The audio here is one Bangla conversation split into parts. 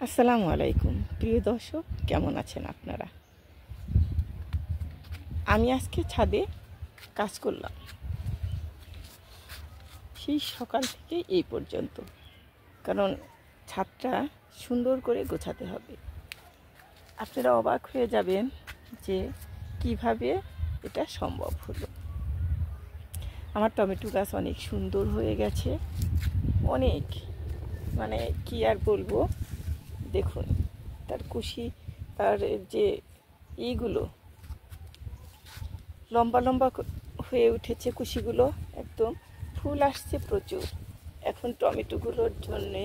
আসসালামু আলাইকুম প্রিয় দর্শক, কেমন আছেন আপনারা? আমি আজকে ছাদে কাজ করলাম সেই সকাল থেকে এই পর্যন্ত, কারণ ছাদটা সুন্দর করে গোছাতে হবে। আপনারা অবাক হয়ে যাবেন যে কিভাবে এটা সম্ভব হলো। আমার টমেটো গাছ অনেক সুন্দর হয়ে গেছে, অনেক, মানে কি আর বলবো। দেখুন তার কুশি, তার যে এইগুলো লম্বা লম্বা হয়ে উঠেছে, কুশিগুলো একদম ফুল আসছে প্রচুর। এখন টমেটোগুলোর জন্যে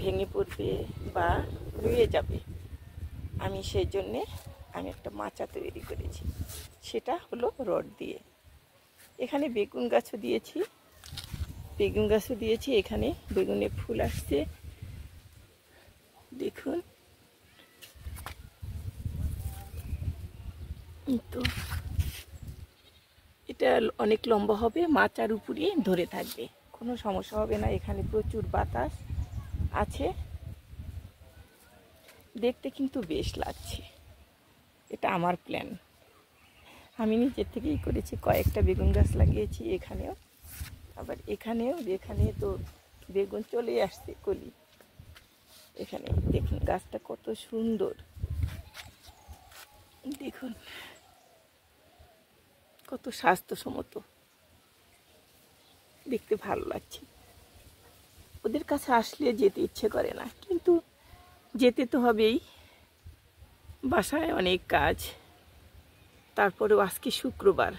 ভেঙে পড়বে বা রুয়ে যাবে। আমি সেই জন্যে একটা মাচা তৈরি করেছি, সেটা হলো রড দিয়ে। এখানে বেগুন গাছও দিয়েছি, এখানে বেগুনে ফুল আসছে দেখুন। তো এটা অনেক লম্বা হবে, মাচার উপরে ধরে থাকবে, কোনো সমস্যা হবে না। এখানে প্রচুর বাতাস আছে, দেখতে কিন্তু বেশ লাগছে। এটা আমার প্ল্যান, আমি নিজের থেকেই করেছি। কয়েকটা বেগুন গাছ লাগিয়েছি এখানেও, আবার এখানে তো বেগুন চলে আসছে কলি। এখানে দেখুন গাছটা কত সুন্দর, দেখুন কত স্বাস্থ্যসম্মত, দেখতে ভালো লাগছে। ওদের কাছে আসলে যেতে ইচ্ছে করে না, কিন্তু যেতে তো হবেই, বাসায় অনেক কাজ। তারপরেও আজকে শুক্রবার,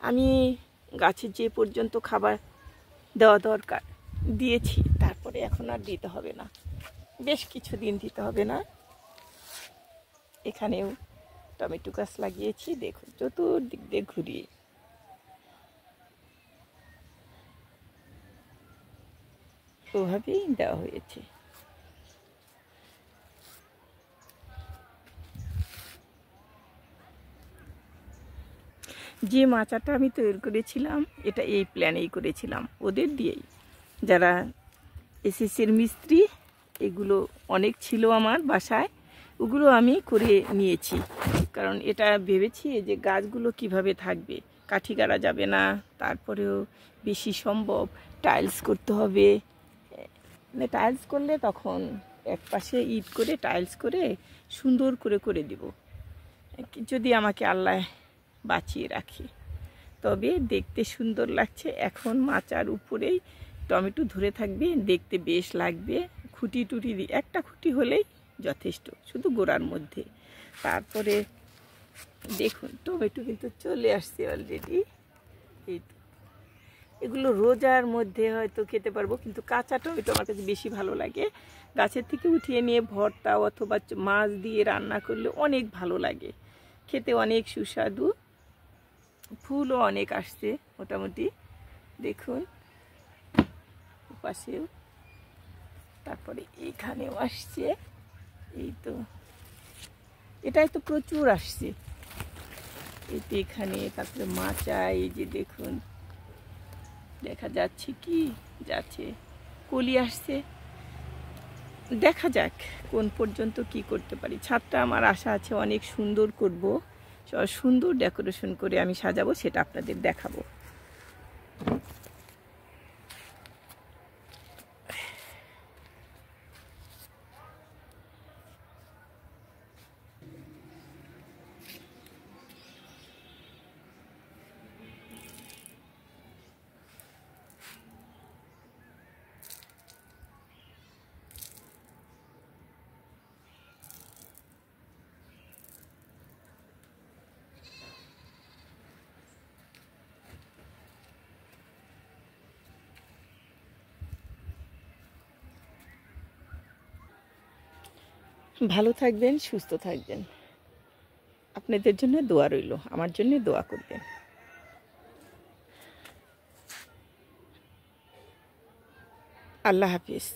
আমি গাছে যে পর্যন্ত খাবার দেওয়া দরকার দিয়েছি, তারপরে এখন আর দিতে হবে না, বেশ কিছুদিন দিতে হবে না। এখানেও টমেটো গাছ লাগিয়েছি, দেখুন চতুর্দিক দিয়ে ঘুরিয়ে। ওভাবেই দেওয়া হয়েছে। যে মাচাটা আমি তৈরি করেছিলাম, এটা এই প্ল্যানেই করেছিলাম, ওদের দিয়েই। যারা এসএসসির মিস্ত্রি, এগুলো অনেক ছিল আমার বাসায়, ওগুলো আমি করে নিয়েছি। কারণ এটা ভেবেছি যে গাছগুলো কিভাবে থাকবে, কাঠি গাড়া যাবে না, তারপরেও বেশি সম্ভব টাইলস করতে হবে। মানে টাইলস করলে তখন এক পাশে ইট করে টাইলস করে সুন্দর করে করে দিব, যদি আমাকে আল্লাহ বাঁচিয়ে রাখে, তবে দেখতে সুন্দর লাগছে। এখন মাচার উপরেই টমেটো ধরে থাকবে, দেখতে বেশ লাগবে। খুঁটি টুটি দিয়ে একটা খুঁটি হলেই যথেষ্ট, শুধু গোড়ার মধ্যে। তারপরে দেখুন টমেটো কিন্তু চলে আসছে অলরেডি। এই তো, এগুলো রোজার মধ্যে হয়তো খেতে পারবো, কিন্তু কাঁচা টমেটো আমার কাছে বেশি ভালো লাগে। গাছের থেকে উঠিয়ে নিয়ে ভর্তা অথবা মাছ দিয়ে রান্না করলে অনেক ভালো লাগে, খেতে অনেক সুস্বাদু। ফুলও অনেক আসছে মোটামুটি, দেখুন পাশেও, তারপরে এইখানেও আসছে। এই তো, এটাই তো প্রচুর আসছে। এই তো এখানে, তারপরে মাচা, এই যে দেখুন, দেখা যাচ্ছে কি যাচ্ছে, কলি আসছে। দেখা যাক কোন পর্যন্ত কি করতে পারি। ছাদটা আমার আশা আছে অনেক সুন্দর করব, সুন্দর ডেকোরেশন করে আমি সাজাবো, সেটা আপনাদের দেখাবো। ভালো থাকবেন, সুস্থ থাকবেন। আপনাদের জন্য দোয়া রইল, আমার জন্য দোয়া করবেন। আল্লাহ হাফিজ।